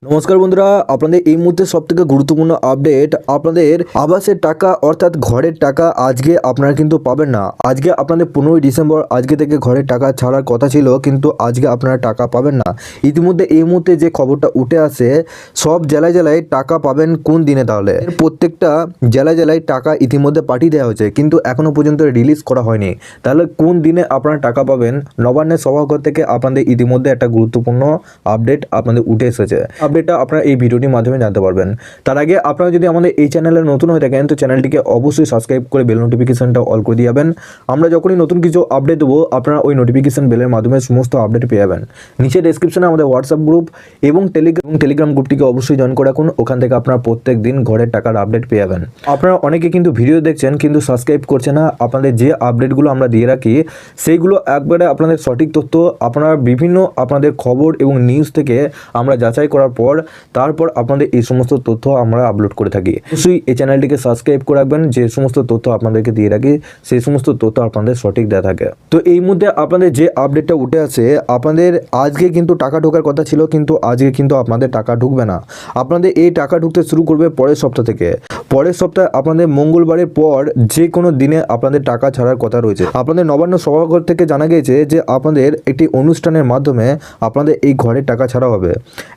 নমস্কার বন্ধুরা, আপনাদের এই মুহূর্তে সবথেকে গুরুত্বপূর্ণ আপডেট। আপনাদের আবাসের টাকা অর্থাৎ ঘরের টাকা আজকে আপনারা কিন্তু পাবেন না। আজকে আপনাদের 15ই ডিসেম্বর, আজকে থেকে ঘরের টাকা ছাড়ার কথা ছিল, কিন্তু আজকে আপনারা টাকা পাবেন না। ইতিমধ্যে এই মুহূর্তে যে খবরটা উঠে আসে, সব জেলায় জেলায় টাকা পাবেন কোন দিনে? তাহলে প্রত্যেকটা জেলায় জেলায় টাকা ইতিমধ্যে পাঠিয়ে দেওয়া হয়েছে, কিন্তু এখনো পর্যন্ত রিলিজ করা হয়নি। তাহলে কোন দিনে আপনারা টাকা পাবেন? নবান্নের সভাঘর থেকে আপনাদের ইতিমধ্যে একটা গুরুত্বপূর্ণ আপডেট আপনাদের উঠে এসেছে। আপডেটটা আপনারা এই ভিডিওটির মাধ্যমে জানতে পারবেন। তার আগে আপনারা যদি আমাদের এই চ্যানেলে নতুন হয়ে থাকেন, তো চ্যানেলটিকে অবশ্যই সাবস্ক্রাইব করে বেল নোটিফিকেশনটা অল করে দিয়ে যাবেন। আমরা যখনই নতুন কিছু আপডেট দেবো, আপনারা ওই নোটিফিকেশন বেলের মাধ্যমে সমস্ত আপডেট পেয়ে যাবেন। নিচে ডেসক্রিপশনে আমাদের হোয়াটসঅ্যাপ গ্রুপ এবং টেলিগ্রাম গ্রুপটিকে অবশ্যই জয়েন করে রাখুন। ওখান থেকে আপনারা প্রত্যেক দিন ঘরের টাকার আপডেট পেয়ে যাবেন। আপনারা অনেকে কিন্তু ভিডিও দেখছেন কিন্তু সাবস্ক্রাইব করছে না। আপনাদের যে আপডেটগুলো আমরা দিয়ে রাখি সেইগুলো একবারে আপনাদের সঠিক তথ্য, আপনারা বিভিন্ন আপনাদের খবর এবং নিউজ থেকে আমরা যাচাই করার পর তারপর আপনাদের এই সমস্ত তথ্য আমরা আপলোড করে থাকি। অবশ্যই এই চ্যানেলটিকে সাবস্ক্রাইব করে রাখবেন। যে সমস্ত তথ্য আপনাদেরকে দিয়ে রাখি সেই সমস্ত তথ্য আপনাদের সঠিক দেওয়া থাকে। তো এই মুহূর্তে আপনাদের যে আপডেটটা উঠে আসে, আপনাদের আজকে কিন্তু টাকা ঢোকার কথা ছিল, কিন্তু আজকে কিন্তু আপনাদের টাকা ঢুকবে না। আপনাদের এই টাকা ঢুকতে শুরু করবে পরের সপ্তাহ থেকে। পরের সপ্তাহে আপনাদের মঙ্গলবারের পর যে কোনো দিনে আপনাদের টাকা ছাড়ার কথা রয়েছে। আপনাদের নবান্ন সভাঘর থেকে জানা গিয়েছে যে আপনাদের একটি অনুষ্ঠানের মাধ্যমে আপনাদের এই ঘরের টাকা ছাড়া হবে।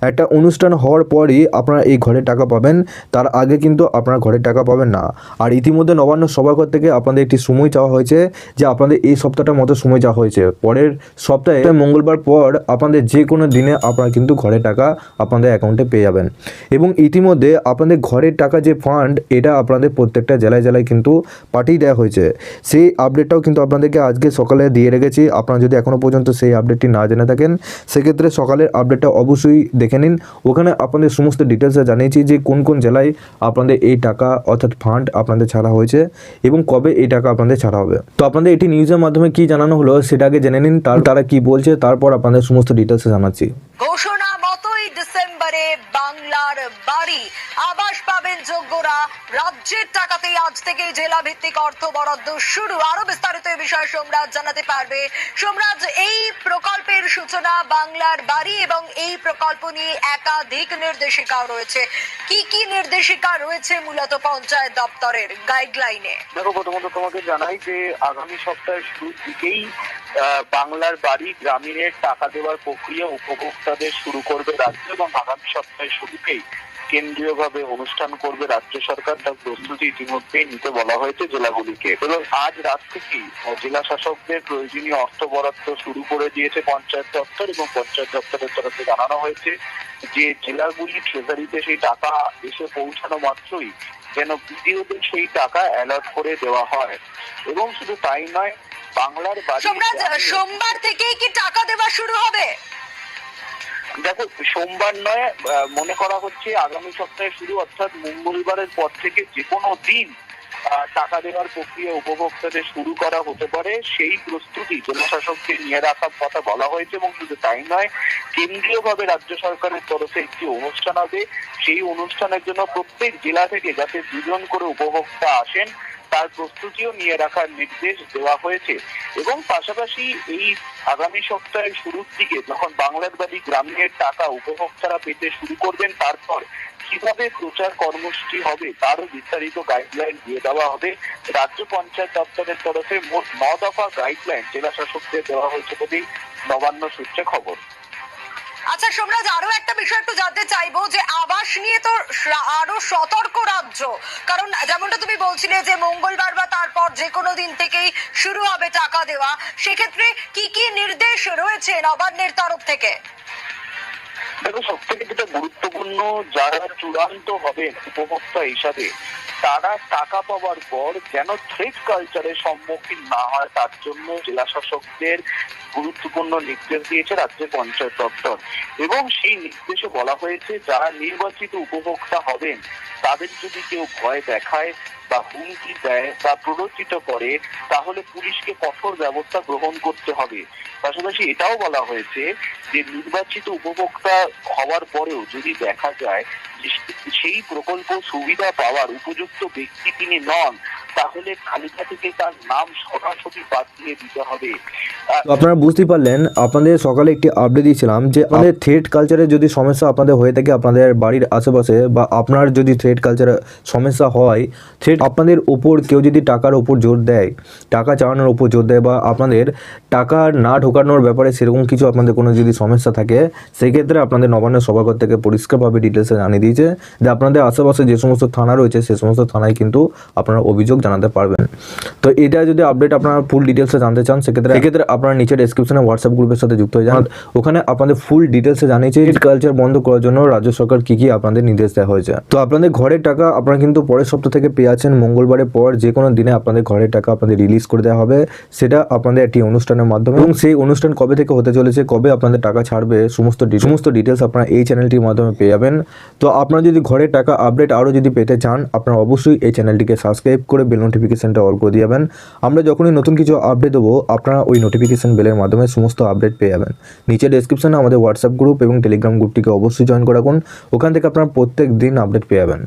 একটা অনুষ্ঠান হওয়ার পরই আপনারা এই ঘরের টাকা পাবেন, তার আগে কিন্তু আপনারা ঘরের টাকা পাবেন না। আর ইতিমধ্যে নবান্ন সভাঘর থেকে আপনাদের একটি সময় চাওয়া হয়েছে, যে আপনাদের এই সপ্তাহটার মতো সময় চাওয়া হয়েছে। পরের সপ্তাহে মঙ্গলবার পর আপনাদের যে কোনো দিনে আপনারা কিন্তু ঘরের টাকা আপনাদের অ্যাকাউন্টে পেয়ে যাবেন। এবং ইতিমধ্যে আপনাদের ঘরের টাকা যে ফান্ড, এটা আপনাদের প্রত্যেকটা জেলায় জেলায় কিন্তু পাঠিয়ে দেওয়া হয়েছে। সেই আপডেটটাও কিন্তু আপনাদেরকে আজকে সকালে দিয়ে রেখেছি। আপনারা যদি এখনও পর্যন্ত সেই আপডেটটি না জেনে থাকেন, সেক্ষেত্রে সকালের আপডেটটা অবশ্যই দেখে নিন। ওখানে আপনাদের সমস্ত ডিটেলসে জানিয়েছি যে কোন কোন জেলায় আপনাদের এই টাকা অর্থাৎ ফান্ড আপনাদের ছাড়া হয়েছে এবং কবে এই টাকা আপনাদের ছাড়া হবে। তো আপনাদের এটি নিউজের মাধ্যমে কি জানানো হলো সেটা আগে জেনে নিন, তারা কি বলছে, তারপর আপনাদের সমস্ত ডিটেলসে জানাচ্ছি। ঘোষণা মতোই ডিসেম্বরে বাংলার বাড়ি আবাস পাবেন যোগ্যরা। রাজ্যের টাকাতেই আজ থেকে জেলা ভিত্তিক অর্থ বরাদ্দ শুরু। আরো বিস্তারিত এই বিষয়ে সোমরাজ জানাতে পারবে। সোমরাজ, এই প্রকল্পের সূচনা বাংলার বাড়ি এবং এই প্রকল্প নিয়ে একাধিক নির্দেশিকাও রয়েছে। কি কি নির্দেশিকা রয়েছে মূলত পঞ্চায়েত দপ্তরের গাইডলাইনে? দেখো, প্রথমত তোমাকে জানাই যে আগামী সপ্তাহের শুরুর দিকেই বাংলার বাড়ি গ্রামীণের টাকা দেওয়ার প্রক্রিয়া উপভোক্তাদের শুরু করবে রাজ্য, এবং আগামী সপ্তাহের শুরুতেই কেন্দ্রীয়ভাবে অনুষ্ঠান করবে রাজ্য সরকার। তার প্রস্তুতি ইতিমধ্যেই নিতে বলা হয়েছে জেলাগুলিকে, এবং আজ রাত থেকেই জেলা শাসকদের প্রয়োজনীয় অর্থ বরাদ্দ শুরু করে দিয়েছে পঞ্চায়েত দপ্তর, এবং পঞ্চায়েত দপ্তরের তরফে জানানো হয়েছে যে জেলাগুলি ট্রেজারিতে সেই টাকা এসে পৌঁছানো মাত্রই যেন বিডিওদের সেই টাকা অ্যালার্ট করে দেওয়া হয়। এবং শুধু তাই নয়, বাংলার বাড়ি সোমবার থেকেই কি টাকা দেওয়া শুরু হবে? দেখো, সোমবার নয়, মনে করা হচ্ছে আগামী সপ্তাহে শুরু, অর্থাৎ মঙ্গলবারের পর থেকে যে কোনো দিন টাকা দেওয়ার প্রক্রিয়া উপভোক্তাদের শুরু করা হতে পারে। সেই প্রস্তুতি জেলা শাসককে নিয়ে রাখার কথা বলা হয়েছে। এবং শুধু তাই নয়, কেন্দ্রীয়ভাবে রাজ্য সরকারের তরফে একটি অনুষ্ঠান হবে। সেই অনুষ্ঠানের জন্য প্রত্যেক জেলা থেকে যাতে 2 জন করে উপভোক্তা আসেন তার প্রস্তুতিও নিয়ে রাখার নির্দেশ দেওয়া হয়েছে। এবং পাশাপাশি এই আগামী সপ্তাহের শুরুর দিকে যখন বাংলার বাড়ি গ্রামীণের টাকা উপভোক্তারা পেতে শুরু করবেন, তারপর কিভাবে প্রচার কর্মসূচি হবে তারও বিস্তারিত গাইডলাইন দিয়ে দেওয়া হবে। রাজ্য পঞ্চায়েত দপ্তরের তরফে মোট 9 দফা গাইডলাইন জেলা শাসকদের দেওয়া হয়েছে বলেই নবান্ন সূত্রে খবর। আচ্ছা সোমরাজ, আরো একটা বিষয় একটু জানতে চাইবো যে আবাস নিয়ে তো আরো সতর্ক রাজ্য, কারণ যেমনটা তুমি বলছিলে যে মঙ্গলবার বা তারপর যে কোনো দিন থেকেই শুরু হবে টাকা দেওয়া। সেক্ষেত্রে কি কি নির্দেশ রয়েছে নবান্নের তরফ থেকে? দেখো, সব থেকে যেটা গুরুত্বপূর্ণ, যারা চূড়ান্ত হবেন উপভোক্তা হিসাবে তারা টাকা পাওয়ার পর যেন থ্রেট কালচারের সম্মুখীন না হয়, তার জন্য জেলা শাসকদের গুরুত্বপূর্ণ নির্দেশ দিয়েছে রাজ্য পঞ্চায়েত দপ্তর। এবং সেই নির্দেশে বলা হয়েছে যারা নির্বাচিত উপভোক্তা হবেন তাদের যদি কেউ ভয় দেখায় বা হুমকি দেয় বা প্ররোচিত করে, তাহলে পুলিশকে কঠোর ব্যবস্থা গ্রহণ করতে হবে। পাশাপাশি এটাও বলা হয়েছে যে নির্বাচিত উপভোক্তা হওয়ার পরেও যদি দেখা যায় সেই প্রকল্প সুবিধা পাওয়ার উপযুক্ত ব্যক্তি তিনি নন, তাহলে তালিকা থেকে তার নাম সরাসরি বাদ দিয়ে দিতে হবে। তো আপনারা বুঝতেই পারলেন, আপনাদের সকালে একটি আপডেট দিয়েছিলাম যে আপনাদের থ্রেড কালচারে যদি সমস্যা আপনাদের হয়ে থাকে আপনাদের বাড়ির আশেপাশে, বা আপনার যদি থ্রেড কালচারে সমস্যা হয়, থ্রেড আপনাদের উপর কেউ যদি টাকার উপর জোর দেয়, টাকা চাওয়ানোর উপর জোর দেয়, বা আপনাদের টাকা না ঢোকানোর ব্যাপারে সেরকম কিছু আপনাদের কোনো যদি সমস্যা থাকে, সেক্ষেত্রে আপনাদের নবান্ন সভাঘর থেকে পরিষ্কারভাবে ডিটেলসে জানিয়ে দিয়েছে যে আপনাদের আশেপাশে যে সমস্ত থানা রয়েছে সে সমস্ত থানায় কিন্তু আপনারা অভিযোগ জানাতে পারবেন। তো এটা যদি আপডেট আপনারা ফুল ডিটেলসে জানতে চান, সেক্ষেত্রে আপনারা নিচে ডেসক্রিপশনে হোয়াটসঅ্যাপ গ্রুপের সাথে যুক্ত হয়ে যান। ওখানে আপনাদের ফুল ডিটেলসে জানিয়েছে থ্রেড কালচার বন্ধ করার জন্য রাজ্য সরকার কি আপনাদের নির্দেশ দেওয়া হয়েছে। তো আপনাদের ঘরের টাকা আপনারা কিন্তু পরের সপ্তাহ থেকে পেয়ে আছেন। মঙ্গলবারের পর যে কোনো দিনে আপনাদের ঘরের টাকা আপনাদের রিলিজ করে দেওয়া হবে, সেটা আপনাদের একটি অনুষ্ঠানের মাধ্যমে। এবং সেই অনুষ্ঠান কবে থেকে হতে চলেছে, কবে আপনাদের টাকা ছাড়বে, সমস্ত ডিটেলস আপনারা এই চ্যানেলটির মাধ্যমে পেয়ে যাবেন। তো আপনারা যদি ঘরের টাকা আপডেট আরও যদি পেতে চান, আপনারা অবশ্যই এই চ্যানেলটিকে সাবস্ক্রাইব করে বেল নোটিফিকেশনটা অল করে দিয়ে যাবেন। আমরা যখনই নতুন কিছু আপডেট দেবো আপনারা ওই নোটিফিকেশন বেলের মাধ্যমে সমস্ত আপডেট পেয়ে যাবেন। নিচে ডেসক্রিপশনে আমাদের হোয়াটসঅ্যাপ গ্রুপ এবং টেলিগ্রাম গ্রুপটিকে অবশ্যই জয়েন করে রাখুন, ওখান থেকে আপনারা প্রত্যেক দিন আপডেট পেয়ে যাবেন।